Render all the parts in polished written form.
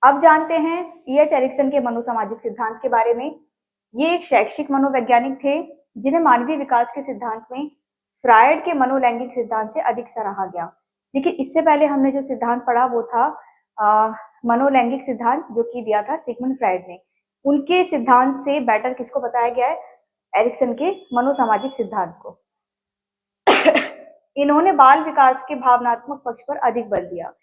अब जानते हैं E.H. एरिक्सन के मनोसामाजिक सिद्धांत के बारे में। ये एक शैक्षिक मनोवैज्ञानिक थे जिन्हें मानवीय विकास के सिद्धांत में फ्रायड के मनोलैंगिक सिद्धांत से अधिक सराहा गया। देखिए, इससे पहले हमने जो सिद्धांत पढ़ा वो था मनोलैंगिक सिद्धांत, जो कि दिया था सिगमंड फ्रायड ने। उनके सिद्धांत से बेटर किसको बताया गया है? एरिक्सन के मनोसामाजिक सिद्धांत को। इन्होंने बाल विकास के भावनात्मक पक्ष पर अधिक बल दिया।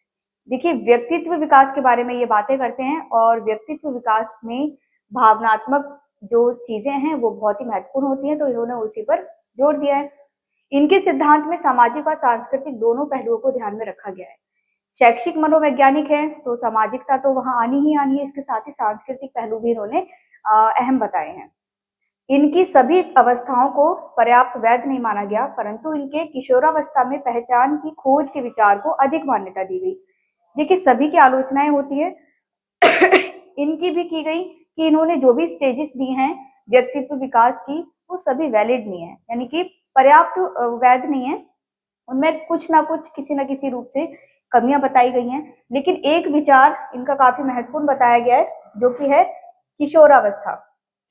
देखिए, व्यक्तित्व विकास के बारे में ये बातें करते हैं और व्यक्तित्व विकास में भावनात्मक जो चीजें हैं वो बहुत ही महत्वपूर्ण होती हैं, तो इन्होंने उसी पर जोर दिया है। इनके सिद्धांत में सामाजिक और सांस्कृतिक दोनों पहलुओं को ध्यान में रखा गया है। शैक्षिक मनोवैज्ञानिक है तो सामाजिकता तो वहां आनी ही आनी है, इसके साथ ही सांस्कृतिक पहलू भी इन्होंने अहम बताए हैं। इनकी सभी अवस्थाओं को पर्याप्त वैध नहीं माना गया, परंतु इनके किशोरावस्था में पहचान की खोज के विचार को अधिक मान्यता दी गई। देखिए, सभी की आलोचनाएं होती है इनकी भी की गई कि इन्होंने जो भी स्टेजेस दी हैं व्यक्तित्व विकास की, वो सभी वैलिड नहीं है, यानी कि पर्याप्त वैध नहीं है। उनमें कुछ ना कुछ किसी न किसी रूप से कमियां बताई गई हैं। लेकिन एक विचार इनका काफी महत्वपूर्ण बताया गया है, जो कि है किशोरावस्था।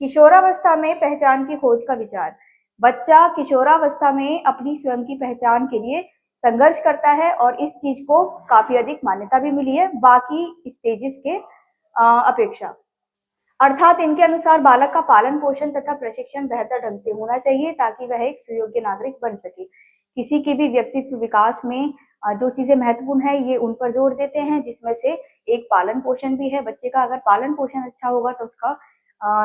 किशोरावस्था में पहचान की खोज का विचार। बच्चा किशोरावस्था में अपनी स्वयं की पहचान के लिए संघर्ष करता है और इस चीज को काफी अधिक मान्यता भी मिली है बाकी स्टेजेस के अपेक्षा। अर्थात इनके अनुसार बालक का पालन पोषण तथा प्रशिक्षण बेहतर ढंग से होना चाहिए ताकि वह एक सुयोग्य नागरिक बन सके। किसी की भी व्यक्तित्व विकास में जो चीजें महत्वपूर्ण है ये उन पर जोर देते हैं, जिसमें से एक पालन पोषण भी है। बच्चे का अगर पालन पोषण अच्छा होगा तो उसका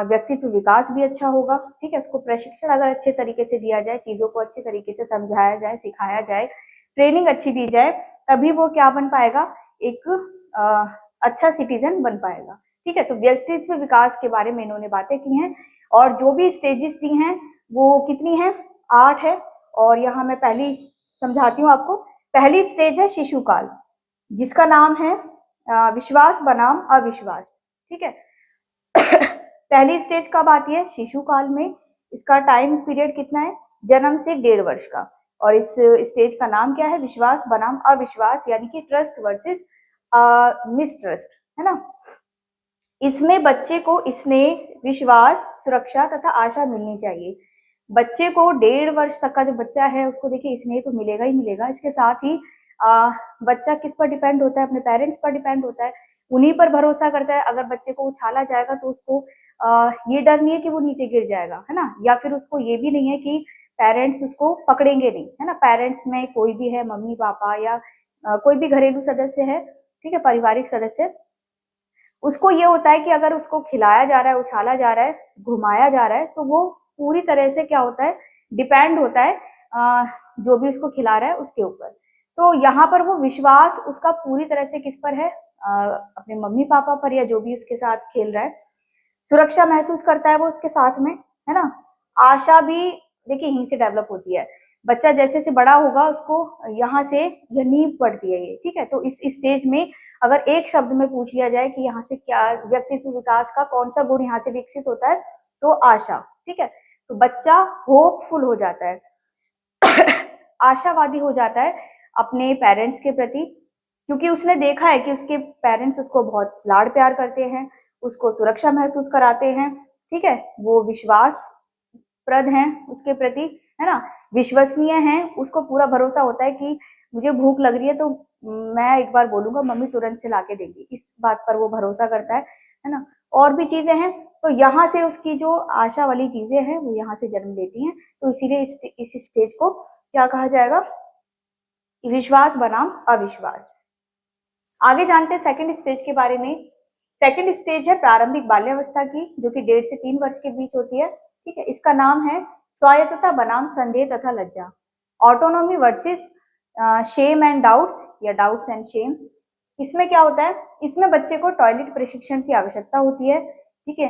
व्यक्तित्व विकास भी अच्छा होगा। ठीक है, उसको प्रशिक्षण अगर अच्छे तरीके से दिया जाए, चीजों को अच्छे तरीके से समझाया जाए, सिखाया जाए, ट्रेनिंग अच्छी दी जाए, तभी वो क्या बन पाएगा? एक अच्छा सिटीजन बन पाएगा। ठीक है, तो व्यक्तित्व विकास के बारे में इन्होंने बातें की हैं और जो भी स्टेजेस दी हैं वो कितनी हैं? 8 है। और यहाँ मैं पहली समझाती हूँ आपको। पहली स्टेज है शिशुकाल, जिसका नाम है विश्वास बनाम अविश्वास। ठीक है, पहली स्टेज कब आती है? शिशुकाल में। इसका टाइम पीरियड कितना है? जन्म से 1.5 वर्ष का। और इस स्टेज का नाम क्या है? विश्वास बनाम अविश्वास, यानी कि ट्रस्ट वर्सेस मिसट्रस्ट, है ना। इसमें बच्चे को स्नेह, विश्वास, सुरक्षा तथा आशा मिलनी चाहिए। बच्चे को 1.5 वर्ष तक का जो बच्चा है उसको देखिए स्नेह तो मिलेगा ही मिलेगा, इसके साथ ही बच्चा किस पर डिपेंड होता है? अपने पेरेंट्स पर डिपेंड होता है, उन्हीं पर भरोसा करता है। अगर बच्चे को उछाला जाएगा तो उसको ये डर नहीं है कि वो नीचे गिर जाएगा, है ना, या फिर उसको ये भी नहीं है कि पेरेंट्स उसको पकड़ेंगे नहीं, है ना। पेरेंट्स में कोई भी है, मम्मी पापा या कोई भी घरेलू सदस्य है, ठीक है, पारिवारिक सदस्य, उसको ये होता है कि अगर उसको खिलाया जा रहा है, उछाला जा रहा है, घुमाया जा रहा है, तो वो पूरी तरह से क्या होता है? डिपेंड होता है जो भी उसको खिला रहा है उसके ऊपर। तो यहाँ पर वो विश्वास उसका पूरी तरह से किस पर है? अपने मम्मी पापा पर या जो भी उसके साथ खेल रहा है। सुरक्षा महसूस करता है वो उसके साथ में, है ना। आशा भी देखिए यहीं से डेवलप होती है। बच्चा जैसे से बड़ा होगा उसको यहाँ से यह नींव पड़ती है ये। ठीक है, तो इस स्टेज में अगर एक शब्द में पूछ लिया जाए कि यहाँ से क्या व्यक्तित्व विकास का कौन सा गुण यहाँ से विकसित होता है, तो आशा। ठीक है, तो बच्चा होपफुल हो जाता है आशावादी हो जाता है अपने पेरेंट्स के प्रति, क्योंकि उसने देखा है कि उसके पेरेंट्स उसको बहुत लाड़ प्यार करते हैं, उसको सुरक्षा महसूस कराते हैं। ठीक है, वो विश्वास प्रद हैं उसके प्रति, है ना, विश्वसनीय हैं। उसको पूरा भरोसा होता है कि मुझे भूख लग रही है तो मैं एक बार बोलूंगा मम्मी तुरंत से लाके देगी, इस बात पर वो भरोसा करता है ना। और भी चीजें हैं, तो यहाँ से उसकी जो आशा वाली चीजें हैं वो यहाँ से जन्म लेती हैं। तो इसीलिए इस स्टेज को क्या कहा जाएगा? विश्वास बनाम अविश्वास। आगे जानते हैं सेकंड स्टेज के बारे में। सेकंड स्टेज है प्रारंभिक बाल्यावस्था की, जो कि 1.5 से 3 वर्ष के बीच होती है। ठीक है, इसका नाम है स्वायत्तता बनाम संदेह तथा लज्जा, autonomy versus shame and doubts या डाउट्स एंड शेम। इसमें क्या होता है? इसमें बच्चे को टॉयलेट प्रशिक्षण की आवश्यकता होती है। ठीक है,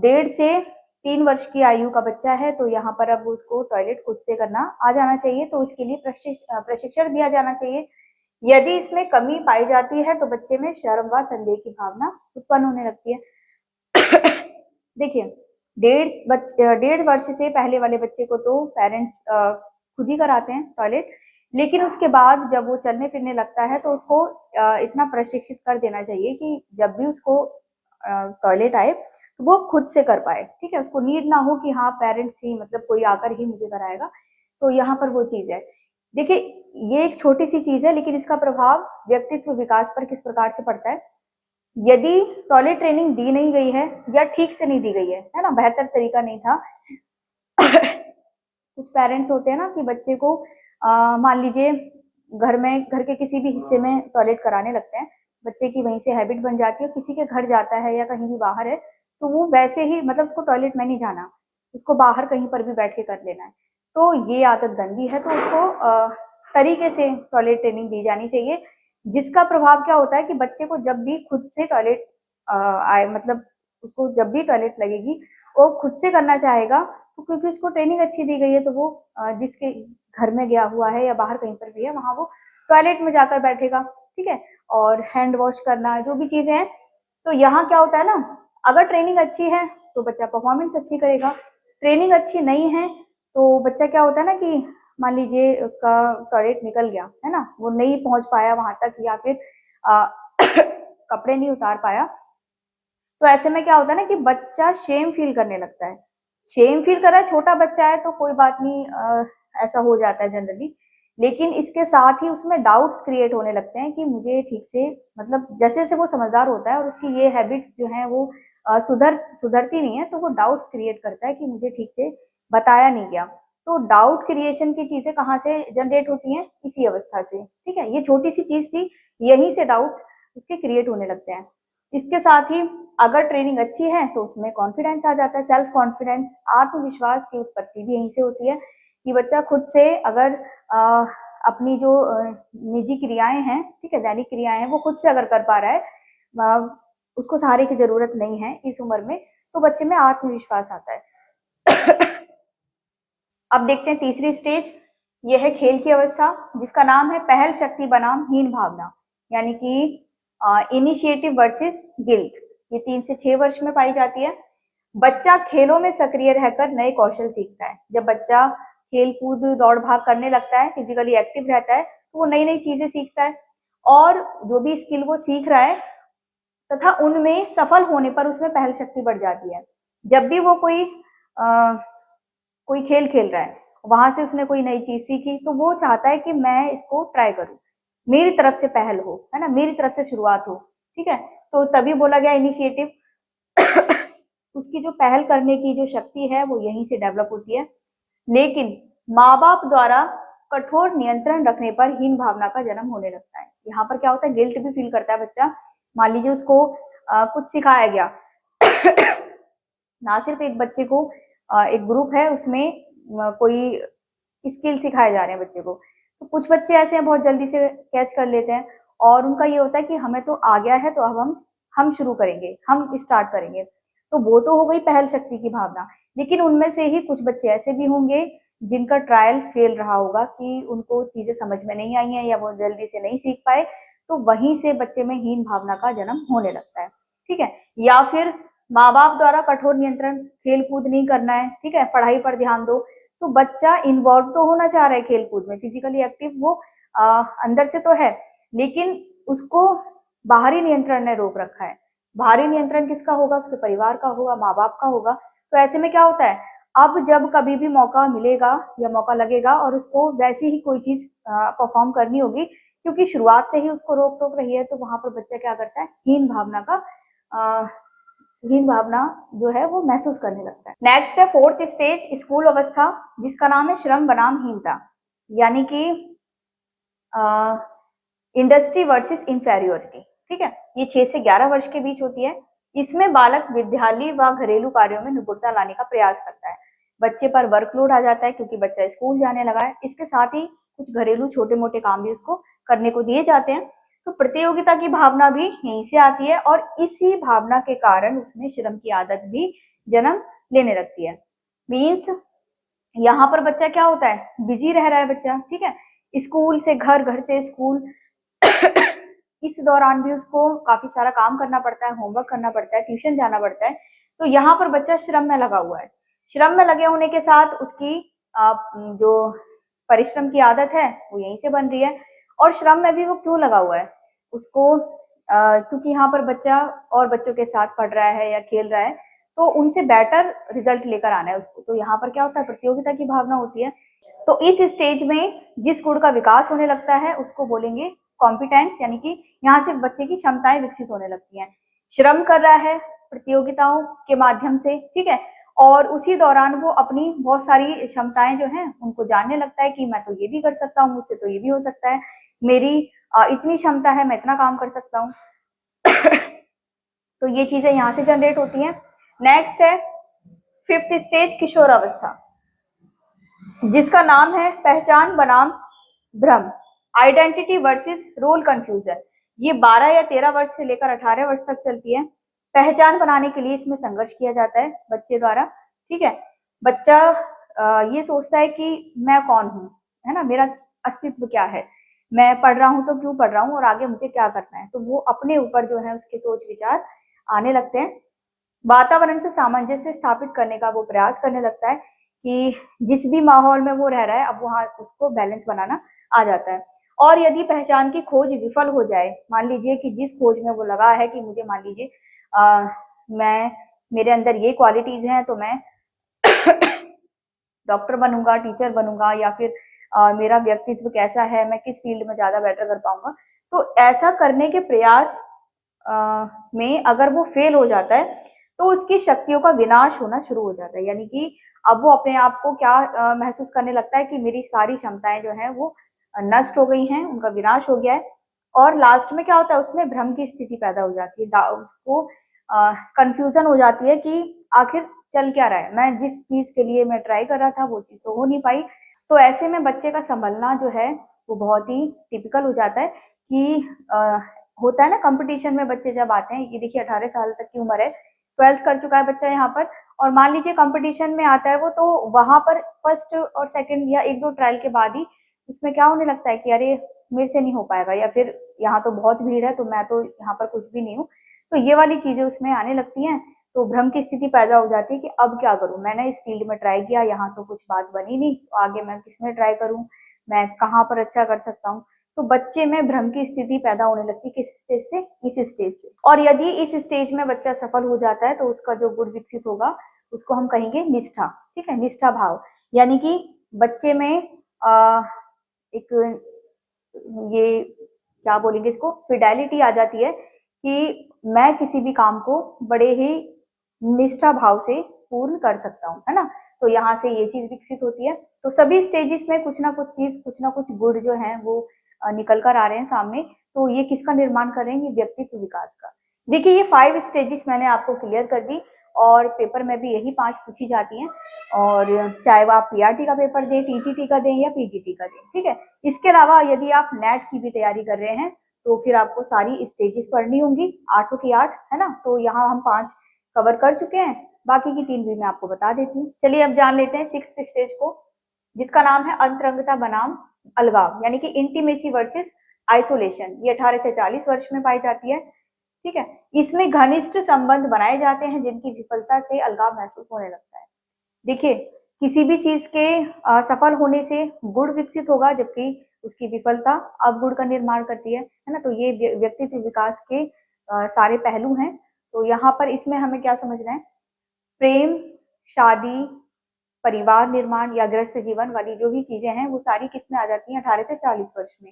1.5 से 3 वर्ष की आयु का बच्चा है तो यहाँ पर अब उसको टॉयलेट खुद से करना आ जाना चाहिए, तो उसके लिए प्रशिक्षण दिया जाना चाहिए। यदि इसमें कमी पाई जाती है तो बच्चे में शर्म व संदेह की भावना उत्पन्न होने लगती है देखिए, 1.5 वर्ष से पहले वाले बच्चे को तो पेरेंट्स खुद ही कराते हैं टॉयलेट, लेकिन उसके बाद जब वो चलने फिरने लगता है तो उसको इतना प्रशिक्षित कर देना चाहिए कि जब भी उसको टॉयलेट आए तो वो खुद से कर पाए, ठीक है। उसको नीड ना हो कि हाँ पेरेंट्स ही मतलब कोई आकर ही मुझे कराएगा। तो यहाँ पर वो चीज है। देखिए, ये एक छोटी सी चीज है लेकिन इसका प्रभाव व्यक्तित्व विकास पर किस प्रकार से पड़ता है। यदि टॉयलेट ट्रेनिंग दी नहीं गई है या ठीक से नहीं दी गई है ना, बेहतर तरीका नहीं था। कुछ पेरेंट्स होते हैं ना कि बच्चे को मान लीजिए घर के किसी भी हिस्से में टॉयलेट कराने लगते हैं, बच्चे की वहीं से हैबिट बन जाती है, किसी के घर जाता है या कहीं भी बाहर है तो वो वैसे ही मतलब उसको टॉयलेट में नहीं जाना, उसको बाहर कहीं पर भी बैठ के कर लेना है। तो ये आदत गंदी है, तो उसको तरीके से टॉयलेट ट्रेनिंग दी जानी चाहिए, जिसका प्रभाव क्या होता है कि बच्चे को जब भी खुद से टॉयलेट आए, मतलब उसको जब भी टॉयलेट लगेगी वो खुद से करना चाहेगा। तो क्योंकि उसको ट्रेनिंग अच्छी दी गई है तो वो जिसके घर में गया हुआ है या बाहर कहीं पर भी है वहां वो टॉयलेट में जाकर बैठेगा, ठीक है। और हैंड वॉश करना जो भी चीजें हैं, तो यहाँ क्या होता है ना, अगर ट्रेनिंग अच्छी है तो बच्चा परफॉर्मेंस अच्छी करेगा, ट्रेनिंग अच्छी नहीं है तो बच्चा क्या होता है ना कि मान लीजिए उसका टॉयलेट निकल गया है ना, वो नहीं पहुंच पाया वहां तक या फिर आ, कपड़े नहीं उतार पाया, तो ऐसे में क्या होता है ना कि बच्चा शेम फील करने लगता है। शेम फील कर रहा है, छोटा बच्चा है तो कोई बात नहीं, ऐसा हो जाता है जनरली। लेकिन इसके साथ ही उसमें डाउट्स क्रिएट होने लगते हैं कि मुझे ठीक से, मतलब जैसे जैसे वो समझदार होता है और उसकी ये हैबिट्स जो है वो सुधरती नहीं है, तो वो डाउट्स क्रिएट करता है कि मुझे ठीक से बताया नहीं गया। तो डाउट क्रिएशन की चीजें कहाँ से जनरेट होती हैं, इसी अवस्था से, ठीक है। ये छोटी सी चीज थी, यहीं से डाउट्स उसके क्रिएट होने लगते हैं। इसके साथ ही अगर ट्रेनिंग अच्छी है तो उसमें कॉन्फिडेंस आ जाता है, सेल्फ कॉन्फिडेंस, आत्मविश्वास की उत्पत्ति भी यहीं से होती है कि बच्चा खुद से अगर आ, अपनी जो निजी क्रियाएं हैं, ठीक है, दैनिक क्रियाएं हैं, वो खुद से अगर कर पा रहा है, आ, उसको सहारे की जरूरत नहीं है इस उम्र में, तो बच्चे में आत्मविश्वास आता है। अब देखते हैं तीसरी स्टेज, ये है खेल की अवस्था, जिसका नाम है पहल शक्ति बनाम हीन भावना, यानी कि इनिशिएटिव वर्सेस गिल्ट। ये 3 से 6 वर्ष में पाई जाती है। बच्चा खेलों में सक्रिय रहकर नए कौशल सीखता है। जब बच्चा खेल कूद दौड़ भाग करने लगता है, फिजिकली एक्टिव रहता है, तो वो नई नई चीजें सीखता है और जो भी स्किल वो सीख रहा है तथा उनमें सफल होने पर उसमें पहल शक्ति बढ़ जाती है। जब भी वो कोई खेल खेल रहा है, वहां से उसने कोई नई चीज सीखी, तो वो चाहता है कि मैं इसको ट्राई करूं, मेरी तरफ से पहल हो, है ना, मेरी तरफ से शुरुआत हो, ठीक है। तो तभी बोला गया इनिशिएटिव। उसकी जो पहल करने की जो शक्ति है वो यहीं से डेवलप होती है। लेकिन माँ बाप द्वारा कठोर नियंत्रण रखने पर हीन भावना का जन्म होने लगता है। यहाँ पर क्या होता है, गिल्ट भी फील करता है बच्चा। मान लीजिए उसको कुछ सिखाया गया, ना सिर्फ एक बच्चे को, एक ग्रुप है उसमें कोई स्किल सिखाए जा रहे हैं बच्चे को, तो कुछ बच्चे ऐसे हैं बहुत जल्दी से कैच कर लेते हैं और उनका ये होता है कि हमें तो आ गया है तो अब हम शुरू करेंगे, हम स्टार्ट करेंगे। तो वो तो हो गई पहल शक्ति की भावना। लेकिन उनमें से ही कुछ बच्चे ऐसे भी होंगे जिनका ट्रायल फेल रहा होगा, कि उनको चीजें समझ में नहीं आई हैं या वो जल्दी से नहीं सीख पाए, तो वहीं से बच्चे में हीन भावना का जन्म होने लगता है, ठीक है। या फिर माँ बाप द्वारा कठोर नियंत्रण, खेल कूद नहीं करना है, ठीक है, पढ़ाई पर ध्यान दो, तो बच्चा इन्वॉल्व तो होना चाह रहा है खेल कूद में, फिजिकली एक्टिव वो अंदर से तो है, लेकिन उसको बाहरी नियंत्रण ने रोक रखा है। बाहरी नियंत्रण किसका होगा, उसके परिवार का होगा, माँ बाप का होगा। तो ऐसे में क्या होता है, अब जब कभी भी मौका मिलेगा या मौका लगेगा और उसको वैसी ही कोई चीज परफॉर्म करनी होगी, क्योंकि शुरुआत से ही उसको रोक टोक रही है, तो वहां पर बच्चा क्या करता है, हीन भावना जो है वो महसूस करने लगता है। नेक्स्ट है फोर्थ स्टेज, स्कूल अवस्था, जिसका नाम है श्रम बनाम हीनता, यानी कि इंडस्ट्री वर्सेस इंफेरियोरिटी, ठीक है। ये 6 से 11 वर्ष के बीच होती है। इसमें बालक विद्यालय व घरेलू कार्यों में निपुणता लाने का प्रयास करता है। बच्चे पर वर्कलोड आ जाता है क्योंकि बच्चा स्कूल जाने लगा है, इसके साथ ही कुछ घरेलू छोटे मोटे काम भी उसको करने को दिए जाते हैं। तो प्रतियोगिता की भावना भी यहीं से आती है और इसी भावना के कारण उसमें श्रम की आदत भी जन्म लेने लगती है। मीन्स यहाँ पर बच्चा क्या होता है, बिजी रह रहा है बच्चा, ठीक है, स्कूल से घर, घर से स्कूल। इस दौरान भी उसको काफी सारा काम करना पड़ता है, होमवर्क करना पड़ता है, ट्यूशन जाना पड़ता है। तो यहाँ पर बच्चा श्रम में लगा हुआ है। श्रम में लगे होने के साथ उसकी जो परिश्रम की आदत है वो यहीं से बन रही है। और श्रम में भी वो क्यों लगा हुआ है, उसको क्योंकि यहाँ पर बच्चा और बच्चों के साथ पढ़ रहा है या खेल रहा है, तो उनसे बेटर रिजल्ट लेकर आना है उसको। तो यहाँ पर क्या होता है, प्रतियोगिता की भावना होती है। तो इस स्टेज में जिस गुण का विकास होने लगता है उसको बोलेंगे कॉम्पिटेंस, यानी कि यहाँ से बच्चे की क्षमताएं विकसित होने लगती हैं। श्रम कर रहा है प्रतियोगिताओं के माध्यम से, ठीक है, और उसी दौरान वो अपनी बहुत सारी क्षमताएं जो हैं उनको जानने लगता है कि मैं तो ये भी कर सकता हूँ, मुझसे तो ये भी हो सकता है, मेरी इतनी क्षमता है, मैं इतना काम कर सकता हूँ। तो ये चीजें यहाँ से जनरेट होती हैं। नेक्स्ट है फिफ्थ स्टेज, किशोर अवस्था, जिसका नाम है पहचान बनाम भ्रम, आइडेंटिटी वर्सेस रोल कंफ्यूजन। ये 12 या 13 वर्ष से लेकर 18 वर्ष तक चलती है। पहचान बनाने के लिए इसमें संघर्ष किया जाता है बच्चे द्वारा, ठीक है। बच्चा ये सोचता है कि मैं कौन हूँ, है ना, मेरा अस्तित्व क्या है, मैं पढ़ रहा हूँ तो क्यों पढ़ रहा हूँ और आगे मुझे क्या करना है। तो वो अपने ऊपर जो है उसके सोच विचार आने लगते हैं। वातावरण से सामंजस्य स्थापित करने का वो प्रयास करने लगता है कि जिस भी माहौल में वो रह रहा है अब वहां उसको बैलेंस बनाना आ जाता है। और यदि पहचान की खोज विफल हो जाए, मान लीजिए कि जिस खोज में वो लगा है कि मुझे मान लीजिए मैं मेरे अंदर ये क्वालिटीज हैं तो मैं डॉक्टर बनूंगा, टीचर बनूंगा, या फिर मेरा व्यक्तित्व कैसा है, मैं किस फील्ड में ज्यादा बेटर कर पाऊंगा, तो ऐसा करने के प्रयास में अगर वो फेल हो जाता है तो उसकी शक्तियों का विनाश होना शुरू हो जाता है। यानी कि अब वो अपने आप को क्या महसूस करने लगता है कि मेरी सारी क्षमताएं जो हैं वो नष्ट हो गई हैं, उनका विनाश हो गया है। और लास्ट में क्या होता है, उसमें भ्रम की स्थिति पैदा हो जाती है, उसको कंफ्यूजन हो जाती है कि आखिर चल क्या रहा है, मैं जिस चीज के लिए मैं ट्राई कर रहा था वो चीज तो हो नहीं पाई। तो ऐसे में बच्चे का संभलना जो है वो बहुत ही टिपिकल हो जाता है कि होता है ना कंपटीशन में बच्चे जब आते हैं, ये देखिए 18 साल तक की उम्र है, 12th कर चुका है बच्चा यहाँ पर, और मान लीजिए कंपटीशन में आता है वो, तो वहां पर फर्स्ट और सेकंड या एक दो ट्रायल के बाद ही उसमें क्या होने लगता है कि अरे मेरे से नहीं हो पाएगा, या फिर यहाँ तो बहुत भीड़ है तो मैं तो यहाँ पर कुछ भी नहीं हूँ। तो ये वाली चीजें उसमें आने लगती हैं। तो भ्रम की स्थिति पैदा हो जाती है कि अब क्या करूं, मैंने इस फील्ड में ट्राई किया, यहाँ तो कुछ बात बनी नहीं, तो आगे मैं किसमें ट्राई करूं, मैं कहाँ पर अच्छा कर सकता हूँ। तो बच्चे में भ्रम की स्थिति पैदा होने लगती है, किस स्टेज से, इस स्टेज से। और यदि इस स्टेज में बच्चा सफल हो जाता है तो उसका जो गुण विकसित होगा उसको हम कहेंगे निष्ठा, ठीक है, निष्ठा भाव। यानी कि बच्चे में एक ये क्या बोलेंगे इसको, फिडेलिटी आ जाती है कि मैं किसी भी काम को बड़े ही निष्ठा भाव से पूर्ण कर सकता हूँ, है ना। तो यहाँ से ये चीज विकसित होती है। तो सभी स्टेजेस में कुछ ना कुछ चीज, कुछ ना कुछ गुण जो है वो निकल कर आ रहे हैं सामने। तो ये किसका निर्माण कर रहे हैं, ये व्यक्तित्व विकास का। देखिए ये 5 स्टेजेस मैंने आपको क्लियर कर दी, और पेपर में भी यही 5 पूछी जाती हैं। और चाहे वो आप पीआरटी का पेपर दें, टीजीटी का दें या पीजीटी का दें, ठीक है। इसके अलावा यदि आप नेट की भी तैयारी कर रहे हैं तो फिर आपको सारी स्टेजेस पढ़नी होंगी, 8 की 8, है ना। तो यहाँ हम 5 कवर कर चुके हैं, बाकी की 3 भी मैं आपको बता देती हूँ। चलिए अब जान लेते हैं 6th स्टेज को, जिसका नाम है अंतरंगता बनाम अलगाव, यानी कि इंटीमेसी वर्सेस आइसोलेशन। ये 18 से 40 वर्ष में पाई जाती है, ठीक है। इसमें घनिष्ठ संबंध बनाए जाते हैं जिनकी विफलता से अलगाव महसूस होने लगता है। देखिए किसी भी चीज के सफल होने से गुण विकसित होगा, जबकि उसकी विफलता अवगुण का निर्माण करती है ना। तो ये व्यक्तित्व विकास के सारे पहलू हैं। तो यहाँ पर इसमें हमें क्या समझना है, प्रेम, शादी, परिवार निर्माण या गृहस्थ जीवन वाली जो भी चीजें हैं वो सारी किस में आ जाती हैं, 18 से 40 वर्ष में।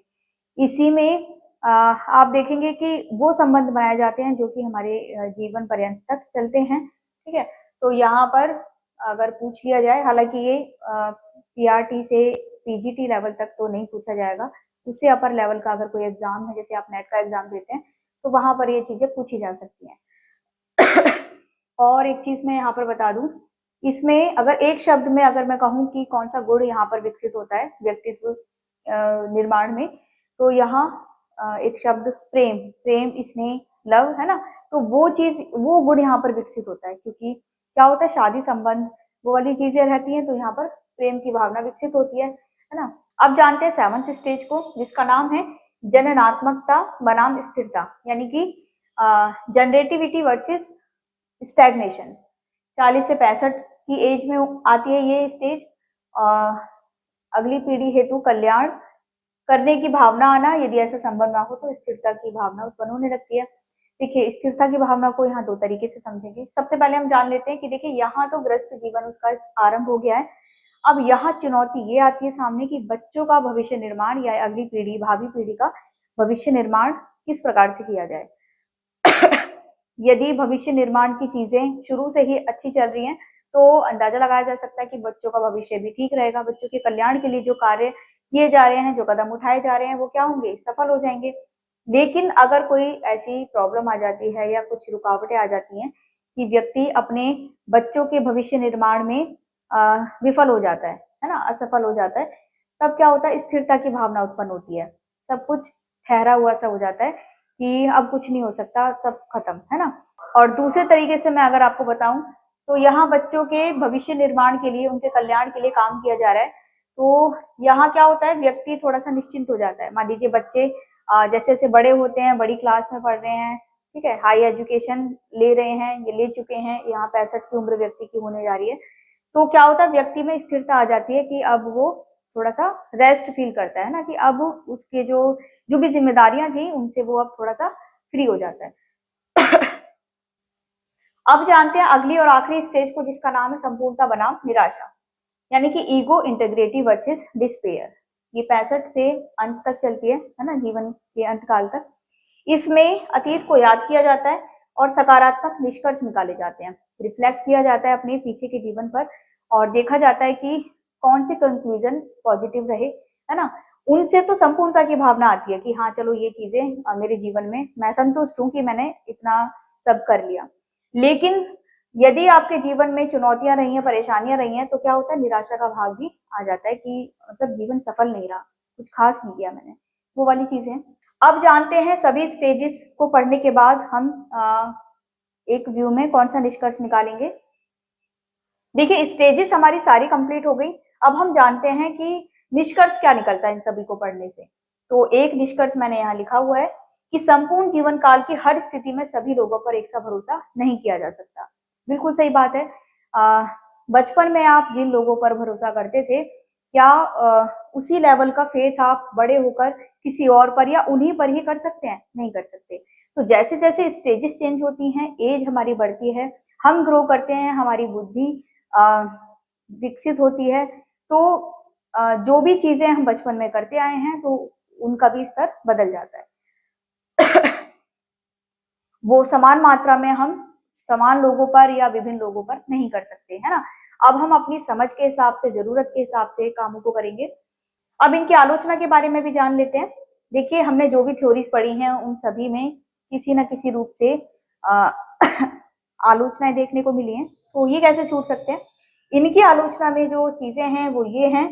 इसी में आप देखेंगे कि वो संबंध बनाए जाते हैं जो कि हमारे जीवन पर्यंत तक चलते हैं, ठीक है। तो यहाँ पर अगर पूछ लिया जाए, हालांकि ये पीआरटी से पीजीटी लेवल तक तो नहीं पूछा जाएगा, उससे अपर लेवल का अगर कोई एग्जाम है, जैसे आप नेट का एग्जाम देते हैं, तो वहां पर ये चीजें पूछी जा सकती हैं। और एक चीज मैं यहाँ पर बता दूं, इसमें अगर एक शब्द में अगर मैं कहूँ कि कौन सा गुण यहाँ पर विकसित होता है व्यक्तित्व निर्माण में, तो यहाँ एक शब्द प्रेम, प्रेम, स्नेह, लव, है ना। तो वो चीज, वो गुण यहाँ पर विकसित होता है, क्योंकि क्या होता है, शादी संबंध वो वाली चीजें रहती हैं, तो यहाँ पर प्रेम की भावना विकसित होती है ना। अब जानते हैं 7th स्टेज को, जिसका नाम है जननात्मकता बनाम स्थिरता, यानी कि जनरेटिविटी वर्सेस स्टैग्नेशन। 40 से 65 की एज में आती है ये स्टेज। अगली पीढ़ी हेतु कल्याण करने की भावना आना, यदि ऐसा संभव ना हो तो स्थिरता की भावना उत्पन्न होने लगती है। देखिए, स्थिरता की भावना को यहाँ दो तरीके से समझेंगे। सबसे पहले हम जान लेते हैं कि देखिए यहाँ तो ग्रस्त जीवन उसका आरंभ हो गया है। अब यहाँ चुनौती ये आती है सामने कि बच्चों का भविष्य निर्माण या अगली पीढ़ी, भावी पीढ़ी का भविष्य निर्माण किस प्रकार से किया जाए। यदि भविष्य निर्माण की चीजें शुरू से ही अच्छी चल रही हैं तो अंदाजा लगाया जा सकता है कि बच्चों का भविष्य भी ठीक रहेगा। बच्चों के कल्याण के लिए जो कार्य किए जा रहे हैं, जो कदम उठाए जा रहे हैं, वो क्या होंगे, सफल हो जाएंगे। लेकिन अगर कोई ऐसी प्रॉब्लम आ जाती है या कुछ रुकावटें आ जाती हैं कि व्यक्ति अपने बच्चों के भविष्य निर्माण में विफल हो जाता है ना, असफल हो जाता है, तब क्या होता है, स्थिरता की भावना उत्पन्न होती है। सब कुछ ठहरा हुआ सा हो जाता है कि अब कुछ नहीं हो सकता, सब खत्म, है ना। और दूसरे तरीके से मैं अगर आपको बताऊं तो यहाँ बच्चों के भविष्य निर्माण के लिए, उनके कल्याण के लिए काम किया जा रहा है। तो यहाँ क्या होता है, व्यक्ति थोड़ा सा निश्चिंत हो जाता है। मान लीजिए बच्चे जैसे जैसे बड़े होते हैं, बड़ी क्लास में पढ़ रहे हैं, ठीक है, हाई एजुकेशन ले रहे हैं, ये ले चुके हैं, यहाँ 65 की उम्र व्यक्ति की होने जा रही है, तो क्या होता है, व्यक्ति में स्थिरता आ जाती है कि अब वो थोड़ा सा रेस्ट फील करता है ना, कि अब उसके जो जो भी जिम्मेदारियां थी उनसे वो अब थोड़ा सा फ्री हो जाता है। अब जानते हैं अगली और आखिरी स्टेज को, जिसका नाम है संपूर्णता बनाम निराशा, यानी कि ईगो इंटेग्रिटी वर्सेस डिस्पेयर। ये 65 से अंत तक चलती है ना, जीवन के अंत काल तक। इसमें अतीत को याद किया जाता है और सकारात्मक निष्कर्ष निकाले जाते हैं, रिफ्लेक्ट किया जाता है अपने पीछे के जीवन पर और देखा जाता है कि कौन से कंक्लूजन पॉजिटिव रहे, है ना। उनसे तो संपूर्णता की भावना आती है कि हाँ चलो ये चीजें मेरे जीवन में, मैं संतुष्ट हूँ कि मैंने इतना सब कर लिया। लेकिन यदि आपके जीवन में चुनौतियां रही हैं, परेशानियां रही हैं, तो क्या होता है, निराशा का भाव भी आ जाता है कि मतलब जीवन सफल नहीं रहा, कुछ खास नहीं किया मैंने, वो वाली चीजें। अब जानते हैं सभी स्टेजेस को पढ़ने के बाद हम एक व्यू में कौन सा निष्कर्ष निकालेंगे। देखिए, स्टेजेस हमारी सारी कंप्लीट हो गई। अब हम जानते हैं कि निष्कर्ष क्या निकलता है इन सभी को पढ़ने से। तो एक निष्कर्ष मैंने यहाँ लिखा हुआ है कि संपूर्ण जीवन काल की हर स्थिति में सभी लोगों पर एक सा भरोसा नहीं किया जा सकता। बिल्कुल सही बात है। बचपन में आप जिन लोगों पर भरोसा करते थे, क्या उसी लेवल का फेथ आप बड़े होकर किसी और पर या उन्हीं पर ही कर सकते हैं? नहीं कर सकते। तो जैसे जैसे स्टेजेस चेंज होती हैं, एज हमारी बढ़ती है, हम ग्रो करते हैं, हमारी बुद्धि विकसित होती है, तो जो भी चीजें हम बचपन में करते आए हैं तो उनका भी स्तर बदल जाता है। वो समान मात्रा में हम समान लोगों पर या विभिन्न लोगों पर नहीं कर सकते, है ना। अब हम अपनी समझ के हिसाब से, जरूरत के हिसाब से कामों को करेंगे। अब इनकी आलोचना के बारे में भी जान लेते हैं। देखिए, हमने जो भी थ्योरीज पढ़ी हैं उन सभी में किसी न किसी रूप से आलोचनाएं देखने को मिली हैं, तो ये कैसे छूट सकते हैं। इनकी आलोचना में जो चीजें हैं वो ये हैं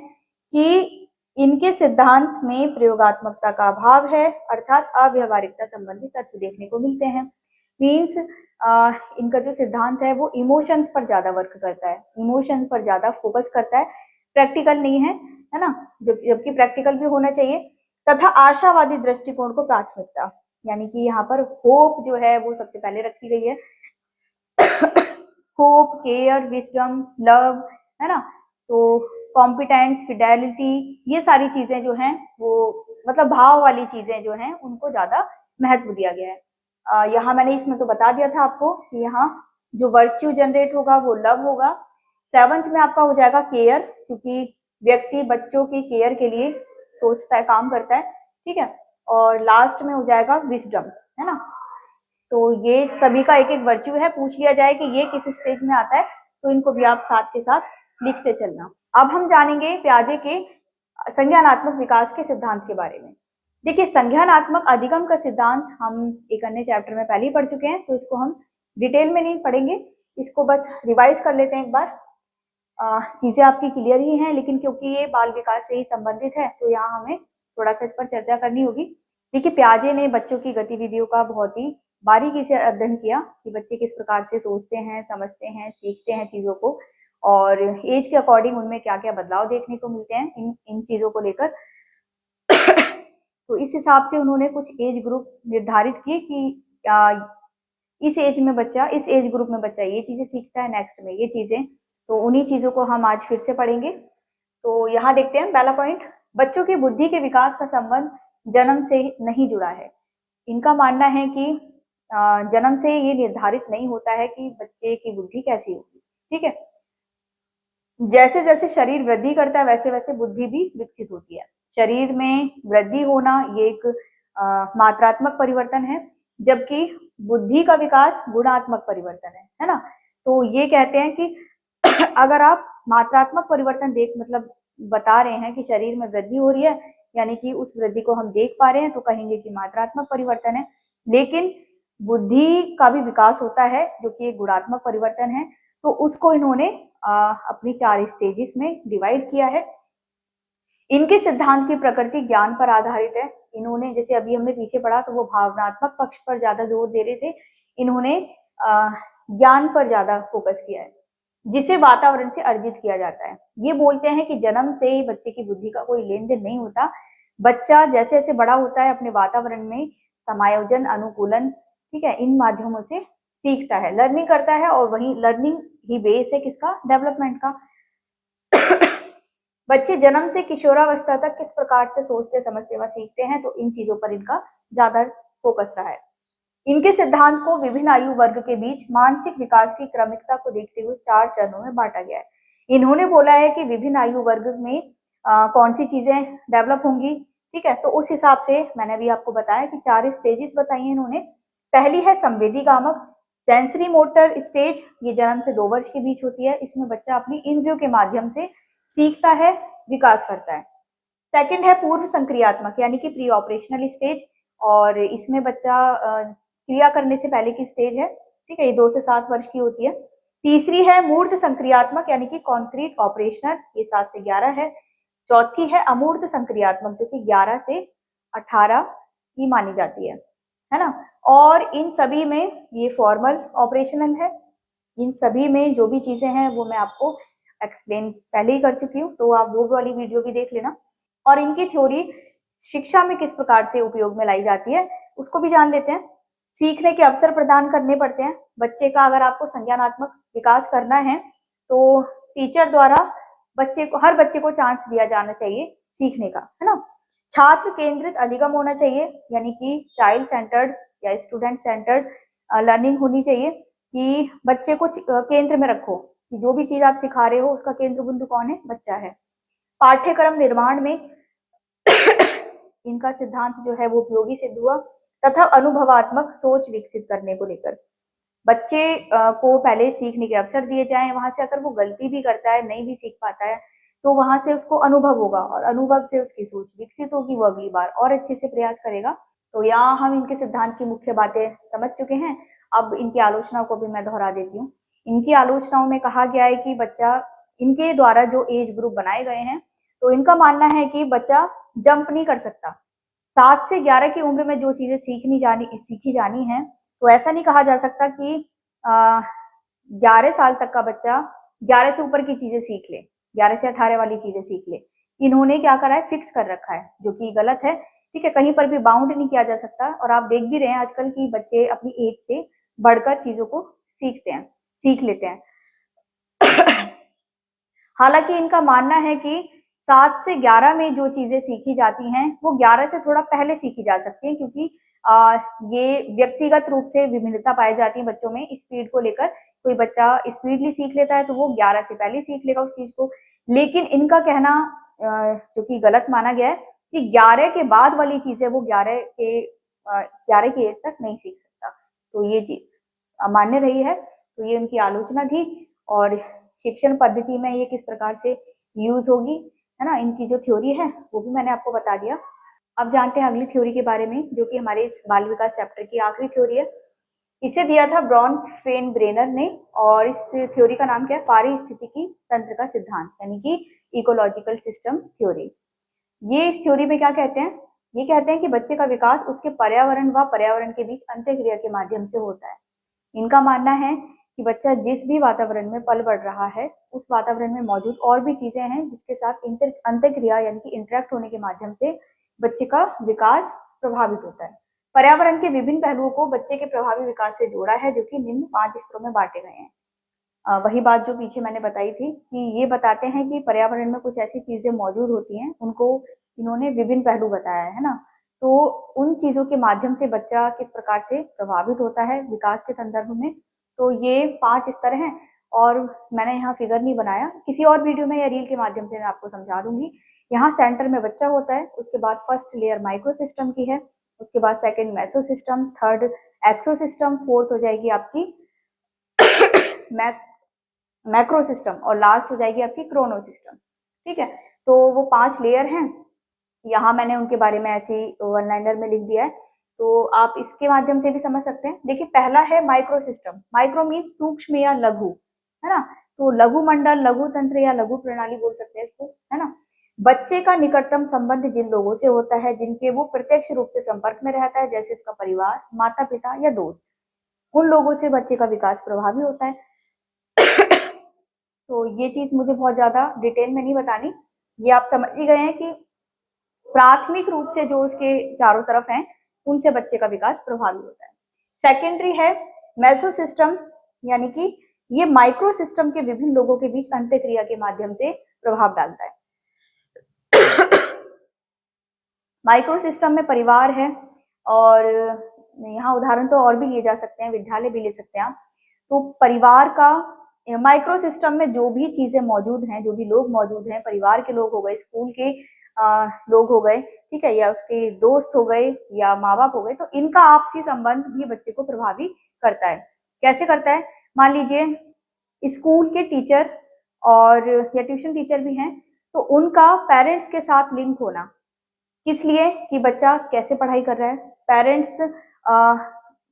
कि इनके सिद्धांत में प्रयोगात्मकता का अभाव है, अर्थात अव्यवहारिकता संबंधी तथ्य देखने को मिलते हैं। मीन्स इनका जो सिद्धांत है वो इमोशंस पर ज्यादा वर्क करता है, इमोशंस पर ज्यादा फोकस करता है, प्रैक्टिकल नहीं है ना, जबकि प्रैक्टिकल भी होना चाहिए। तथा आशावादी दृष्टिकोण को प्राथमिकता, यानी कि यहाँ पर होप जो है वो सबसे पहले रखी गई है। होप, केयर, विजडम, लव, है ना, तो कॉम्पिटेंस, फिडेलिटी, ये सारी चीजें जो हैं वो मतलब भाव वाली चीजें जो हैं उनको ज्यादा महत्व दिया गया है। यहाँ मैंने इसमें तो बता दिया था आपको कि यहाँ जो वर्च्यू जनरेट होगा वो लव होगा। 7th में आपका हो जाएगा केयर, क्योंकि व्यक्ति बच्चों की केयर के लिए सोचता है, काम करता है, ठीक है। और लास्ट में हो जाएगा विजडम, है ना। तो ये सभी का एक एक वर्च्यू है। पूछ लिया जाए कि ये किस स्टेज में आता है तो इनको भी आप साथ के साथ लिखते चलना। अब हम जानेंगे पियाजे के संज्ञानात्मक विकास के सिद्धांत के बारे में। देखिए, संज्ञानात्मक अधिगम का सिद्धांत हम एक अन्य चैप्टर में पहले ही पढ़ चुके हैं, तो इसको हम डिटेल में नहीं पढ़ेंगे, इसको बस रिवाइज कर लेते हैं एक बार। चीजें आपकी क्लियर ही हैं, लेकिन क्योंकि ये बाल विकास से ही संबंधित है तो यहाँ हमें थोड़ा सा इस पर चर्चा करनी होगी। देखिए, पियाजे ने बच्चों की गतिविधियों का बहुत ही बारीकी से अध्ययन किया कि बच्चे किस प्रकार से सोचते हैं, समझते हैं, सीखते हैं चीजों को, और एज के अकॉर्डिंग उनमें क्या क्या बदलाव देखने को मिलते हैं इन चीजों को लेकर। तो इस हिसाब से उन्होंने कुछ एज ग्रुप निर्धारित किए कि इस एज ग्रुप में बच्चा ये चीजें सीखता है, नेक्स्ट में ये चीजें, तो उन्हीं चीजों को हम आज फिर से पढ़ेंगे। तो यहाँ देखते हैं पहला पॉइंट, बच्चों की बुद्धि के विकास का संबंध जन्म से नहीं जुड़ा है। इनका मानना है कि जन्म से ये निर्धारित नहीं होता है कि बच्चे की बुद्धि कैसी होगी। ठीक है, जैसे जैसे शरीर वृद्धि करता है वैसे वैसे बुद्धि भी विकसित होती है। शरीर में वृद्धि होना ये एक मात्रात्मक परिवर्तन है, जबकि बुद्धि का विकास गुणात्मक परिवर्तन है ना। तो ये कहते हैं कि अगर आप मात्रात्मक परिवर्तन देख मतलब बता रहे हैं कि शरीर में वृद्धि हो रही है, यानी कि उस वृद्धि को हम देख पा रहे हैं, तो कहेंगे कि मात्रात्मक परिवर्तन है। लेकिन बुद्धि का भी विकास होता है जो कि एक गुणात्मक परिवर्तन है, तो उसको इन्होंने अपनी 4 स्टेजेस में डिवाइड किया है। इनके सिद्धांत की प्रकृति ज्ञान पर आधारित है। इन्होंने, जैसे अभी हमने पीछे पढ़ा, तो वो भावनात्मक पक्ष पर ज्यादा जोर दे रहे थे, इन्होंने ज्ञान पर ज्यादा फोकस किया है, जिसे वातावरण से अर्जित किया जाता है। ये बोलते हैं कि जन्म से ही बच्चे की बुद्धि का कोई लेन देन नहीं होता। बच्चा जैसे जैसे बड़ा होता है अपने वातावरण में समायोजन, अनुकूलन, ठीक है, इन माध्यमों से सीखता है, लर्निंग करता है, और वही लर्निंग ही बेस है किसका, डेवलपमेंट का। बच्चे जन्म से किशोरावस्था तक किस प्रकार से सोचते समझते व सीखते हैं, तो इन चीजों पर इनका ज्यादा फोकस रहा है। इनके सिद्धांत को विभिन्न आयु वर्ग के बीच मानसिक विकास की क्रमिकता को देखते हुए 4 चरणों में बांटा गया है। इन्होंने बोला है कि विभिन्न आयु वर्ग में कौन सी चीजें डेवलप होंगी, ठीक है, तो उस हिसाब से मैंने अभी आपको बताया कि 4 स्टेजेस बताई हैं इन्होंने। पहली है संवेदी गामक, सेंसरी मोटर स्टेज, ये जन्म से 2 वर्ष के बीच होती है। इसमें बच्चा अपनी इंद्रियों के माध्यम से सीखता है, विकास करता है। सेकंड है पूर्व संक्रियात्मक, यानी कि प्री ऑपरेशनल स्टेज, और इसमें बच्चा क्रिया करने से पहले की स्टेज है, ठीक है, ये 2 से 7 वर्ष की होती है। तीसरी है मूर्त संक्रियात्मक, यानी कि कॉन्क्रीट ऑपरेशनल, ये 7 से 11 है। चौथी है अमूर्त संक्रियात्मक, जो कि 11 से 18 की मानी जाती है ना। और इन सभी में ये फॉर्मल ऑपरेशनल है। इन सभी में जो भी चीजें हैं वो मैं आपको एक्सप्लेन पहले ही कर चुकी हूँ, तो आप वो वाली वीडियो भी देख लेना। और इनकी थ्योरी शिक्षा में किस प्रकार से उपयोग में लाई जाती है उसको भी जान लेते हैं। सीखने के अवसर प्रदान करने पड़ते हैं। बच्चे का अगर आपको संज्ञानात्मक विकास करना है तो टीचर द्वारा हर बच्चे को चांस दिया जाना चाहिए सीखने का, है ना। छात्र केंद्रित अधिगम होना चाहिए, यानी कि चाइल्ड सेंटर्ड या स्टूडेंट सेंटर्ड लर्निंग होनी चाहिए, कि बच्चे को केंद्र में रखो, कि जो भी चीज आप सिखा रहे हो उसका केंद्र बिंदु कौन है, बच्चा है। पाठ्यक्रम निर्माण में इनका सिद्धांत जो है वो उपयोगी सिद्ध हुआ, तथा अनुभवात्मक सोच विकसित करने को लेकर बच्चे को पहले सीखने के अवसर दिए जाएं, वहां से अगर वो गलती भी करता है, नहीं भी सीख पाता है, तो वहां से उसको अनुभव होगा, और अनुभव से उसकी सोच विकसित होगी, वो अगली बार और अच्छे से प्रयास करेगा। तो यहाँ हम इनके सिद्धांत की मुख्य बातें समझ चुके हैं। अब इनकी आलोचनाओं को भी मैं दोहरा देती हूँ। इनकी आलोचनाओं में कहा गया है कि बच्चा, इनके द्वारा जो एज ग्रुप बनाए गए हैं, तो इनका मानना है कि बच्चा जंप नहीं कर सकता। 7 से 11 की उम्र में जो चीजें सीखी जानी है, तो ऐसा नहीं कहा जा सकता कि 11 साल तक का बच्चा 11 से ऊपर की चीजें सीख ले, 11 से 18 वाली चीजें सीख ले। इन्होंने क्या करा है, फिक्स कर रखा है, जो कि गलत है, ठीक है। कहीं पर भी बाउंड नहीं किया जा सकता, और आप देख भी रहे हैं आजकल की बच्चे अपनी एज से बढ़कर चीजों को सीख लेते हैं। हालांकि इनका मानना है कि 7 से 11 में जो चीजें सीखी जाती हैं वो 11 से थोड़ा पहले सीखी जा सकती हैं, क्योंकि ये व्यक्तिगत रूप से विभिन्नता पाई जाती है बच्चों में स्पीड को लेकर। कोई बच्चा स्पीडली सीख लेता है तो वो 11 से पहले सीख लेगा उस चीज को। लेकिन इनका कहना जो कि गलत माना गया है कि 11 के बाद वाली चीजें वो 11 की एज तक नहीं सीख सकता, तो ये चीज अमान्य रही है। तो ये उनकी आलोचना थी, और शिक्षण पद्धति में ये किस प्रकार से यूज होगी, है ना, इनकी जो थ्योरी है वो भी मैंने आपको बता दिया। अब जानते हैं अगली थ्योरी के बारे में, जो कि हमारे इस बाल विकास चैप्टर की आखिरी थ्योरी है। इसे दिया था ब्रॉन फेन ब्रेनर ने, और इस थ्योरी का नाम क्या है, पारिस्थितिकी तंत्र का सिद्धांत, यानी कि इकोलॉजिकल सिस्टम थ्योरी। ये इस थ्योरी में क्या कहते हैं, ये कहते हैं कि बच्चे का विकास उसके पर्यावरण व पर्यावरण के बीच अंतःक्रिया के माध्यम से होता है। इनका मानना है कि बच्चा जिस भी वातावरण में पल बढ़ रहा है, उस वातावरण में मौजूद और भी चीजें हैं जिसके साथ अंतःक्रिया यानी कि इंटरेक्ट होने के माध्यम से बच्चे का विकास प्रभावित होता है। पर्यावरण के विभिन्न पहलुओं को बच्चे के प्रभावी विकास से जोड़ा है, जो कि निम्न 5 स्तरों में बांटे गए हैं। वही बात जो पीछे मैंने बताई थी कि ये बताते हैं कि पर्यावरण में कुछ ऐसी चीजें मौजूद होती हैं, उनको इन्होंने विभिन्न पहलू बताया है ना। तो उन चीजों के माध्यम से बच्चा किस प्रकार से प्रभावित होता है विकास के संदर्भ में। तो ये 5 स्तर हैं और मैंने यहाँ फिगर नहीं बनाया, किसी और वीडियो में या रील के माध्यम से मैं आपको समझा दूंगी। यहाँ सेंटर में बच्चा होता है, उसके बाद फर्स्ट लेयर माइक्रो सिस्टम की है, उसके बाद सेकंड मेसो सिस्टम, थर्ड एक्सो सिस्टम, फोर्थ हो जाएगी आपकी मैक्रो सिस्टम और लास्ट हो जाएगी आपकी क्रोनो सिस्टम। ठीक है, तो वो 5 लेयर हैं। यहाँ मैंने उनके बारे में ऐसी वन लाइनर में लिख दिया है, तो आप इसके माध्यम से भी समझ सकते हैं। देखिए पहला है माइक्रो सिस्टम। माइक्रो मीन्स सूक्ष्म या लघु, है ना। तो लघु मंडल, लघु तंत्र या लघु प्रणाली बोल सकते हैं इसको, है ना। बच्चे का निकटतम संबंध जिन लोगों से होता है जिनके वो प्रत्यक्ष रूप से संपर्क में रहता है, जैसे उसका परिवार, माता पिता या दोस्त, उन लोगों से बच्चे का विकास प्रभावी होता है। तो ये चीज मुझे बहुत ज्यादा डिटेल में नहीं बतानी, ये आप समझ ही गए हैं कि प्राथमिक रूप से जो उसके चारों तरफ हैं उनसे बच्चे का विकास प्रभावी होता है। सेकेंडरी है मेसो सिस्टम, यानी कि ये माइक्रो सिस्टम के विभिन्न लोगों के बीच अंतःक्रिया के माध्यम से प्रभाव डालता है। माइक्रो सिस्टम में परिवार है, और यहाँ उदाहरण तो और भी लिए जा सकते हैं, विद्यालय भी ले सकते हैं आप। तो परिवार का माइक्रो सिस्टम में जो भी चीजें मौजूद हैं, जो भी लोग मौजूद हैं, परिवार के लोग हो गए, स्कूल के लोग हो गए, ठीक है, या उसके दोस्त हो गए या माँ बाप हो गए, तो इनका आपसी संबंध भी बच्चे को प्रभावी करता है। कैसे करता है? मान लीजिए स्कूल के टीचर और या ट्यूशन टीचर भी हैं, तो उनका पेरेंट्स के साथ लिंक होना, इसलिए कि बच्चा कैसे पढ़ाई कर रहा है। पेरेंट्स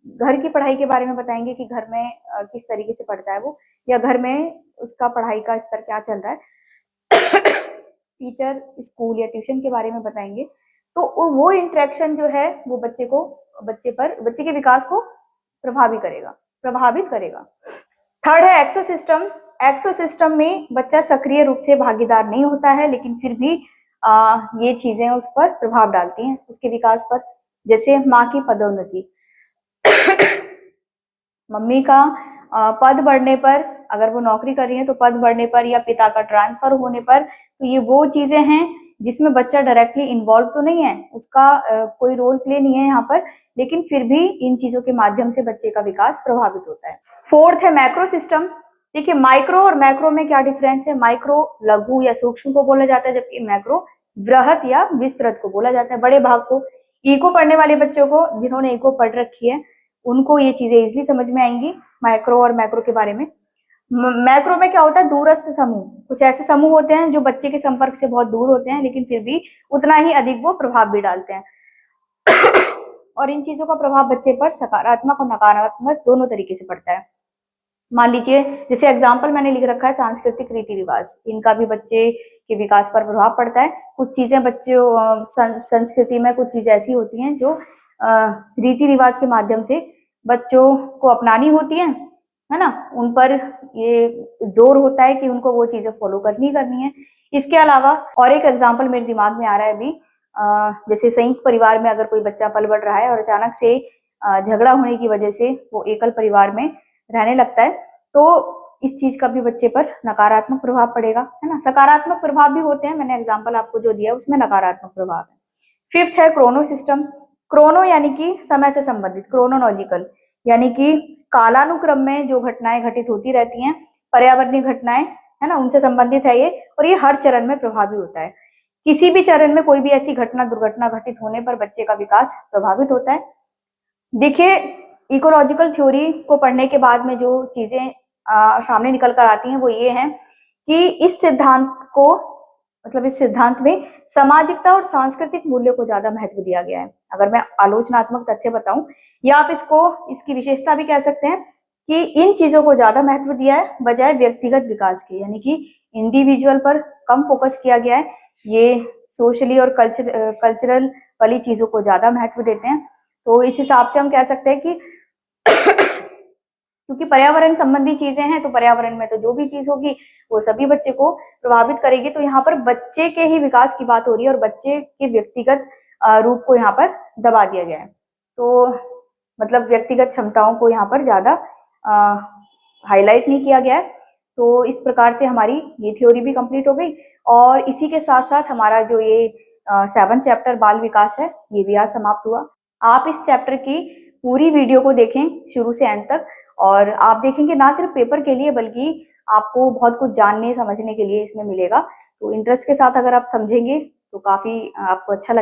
घर की पढ़ाई के बारे में बताएंगे कि घर में किस तरीके से पढ़ता है वो, या घर में उसका पढ़ाई का स्तर क्या चल रहा है। टीचर स्कूल या ट्यूशन के बारे में बताएंगे, तो वो इंटरेक्शन जो है वो बच्चे के विकास को प्रभावित करेगा। थर्ड है एक्सो सिस्टम। एक्सो सिस्टम में बच्चा सक्रिय रूप से भागीदार नहीं होता है, लेकिन फिर भी ये चीजें उस पर प्रभाव डालती हैं, उसके विकास पर। जैसे माँ की पदोन्नति, मम्मी का पद बढ़ने पर, अगर वो नौकरी कर रही है तो पद बढ़ने पर, या पिता का ट्रांसफर होने पर, तो ये वो चीजें हैं जिसमें बच्चा डायरेक्टली इन्वॉल्व तो नहीं है, उसका कोई रोल प्ले नहीं है यहाँ पर, लेकिन फिर भी इन चीजों के माध्यम से बच्चे का विकास प्रभावित होता है। फोर्थ है मैक्रो सिस्टम। देखिए माइक्रो और मैक्रो में क्या डिफरेंस है? माइक्रो लघु या सूक्ष्म को बोला जाता है, जबकि मैक्रो बृहत या विस्तृत को बोला जाता है, बड़े भाग को। इको पढ़ने वाले बच्चों को, जिन्होंने इको पढ़ रखी है, उनको ये चीजें इजीली समझ में आएंगी माइक्रो और मैक्रो के बारे में। मैक्रो में क्या होता है? दूरस्थ समूह, कुछ ऐसे समूह होते हैं जो बच्चे के संपर्क से बहुत दूर होते हैं, लेकिन फिर भी उतना ही अधिक वो प्रभाव भी डालते हैं। और इन चीजों का प्रभाव बच्चे पर सकारात्मक और नकारात्मक दोनों तरीके से पड़ता है। मान लीजिए, जैसे एग्जाम्पल मैंने लिख रखा है सांस्कृतिक रीति रिवाज, इनका भी बच्चे के विकास पर प्रभाव पड़ता है। कुछ चीजें बच्चों संस्कृति में कुछ चीजें ऐसी होती हैं जो रीति रिवाज के माध्यम से बच्चों को अपनानी होती है ना, उन पर ये जोर होता है कि उनको वो चीजें फॉलो करनी है। इसके अलावा और एक एग्जाम्पल मेरे दिमाग में आ रहा है अभी, जैसे संयुक्त परिवार में अगर कोई बच्चा पल बढ़ रहा है और अचानक से झगड़ा होने की वजह से वो एकल परिवार में रहने लगता है, तो इस चीज का भी बच्चे पर नकारात्मक प्रभाव पड़ेगा, है ना। सकारात्मक प्रभाव भी होते हैं, मैंने एग्जाम्पल आपको जो दिया उसमें नकारात्मक प्रभाव है। फिफ्थ है क्रोनो सिस्टम। क्रोनो यानी कि समय से संबंधित, क्रोनोलॉजिकल यानी कि कालानुक्रम में जो घटनाएं घटित होती रहती हैं, पर्यावरणीय घटनाएं, है ना, उनसे संबंधित है ये, और ये हर चरण में प्रभावी होता है। किसी भी चरण में कोई भी ऐसी दुर्घटना घटित होने पर बच्चे का विकास प्रभावित होता है। देखिए इकोलॉजिकल थ्योरी को पढ़ने के बाद में जो चीजें सामने निकल कर आती हैं वो ये हैं कि इस सिद्धांत में सामाजिकता और सांस्कृतिक मूल्यों को ज्यादा महत्व दिया गया है। अगर मैं आलोचनात्मक तथ्य बताऊं, या आप इसकी विशेषता भी कह सकते हैं कि इन चीजों को ज्यादा महत्व दिया है बजाय व्यक्तिगत विकास के, यानी कि इंडिविजुअल पर कम फोकस किया गया है। ये सोशली और कल्चरल वाली चीजों को ज्यादा महत्व देते हैं। तो इस हिसाब से हम कह सकते हैं कि क्योंकि पर्यावरण संबंधी चीजें हैं, तो पर्यावरण में तो जो भी चीज होगी वो सभी बच्चे को प्रभावित करेगी। तो यहाँ पर बच्चे के ही विकास की बात हो रही है और बच्चे के व्यक्तिगत रूप को यहाँ पर दबा दिया गया है। तो मतलब व्यक्तिगत क्षमताओं को यहाँ पर ज्यादा हाईलाइट नहीं किया गया है। तो इस प्रकार से हमारी ये थ्योरी भी कंप्लीट हो गई और इसी के साथ साथ हमारा जो ये 7 चैप्टर बाल विकास है ये भी आज समाप्त हुआ। आप इस चैप्टर की पूरी वीडियो को देखें शुरू से एंड तक, और आप देखेंगे ना सिर्फ पेपर के लिए बल्कि आपको बहुत कुछ जानने समझने के लिए इसमें मिलेगा। तो इंटरेस्ट के साथ अगर आप समझेंगे तो काफी आपको अच्छा लगेगा।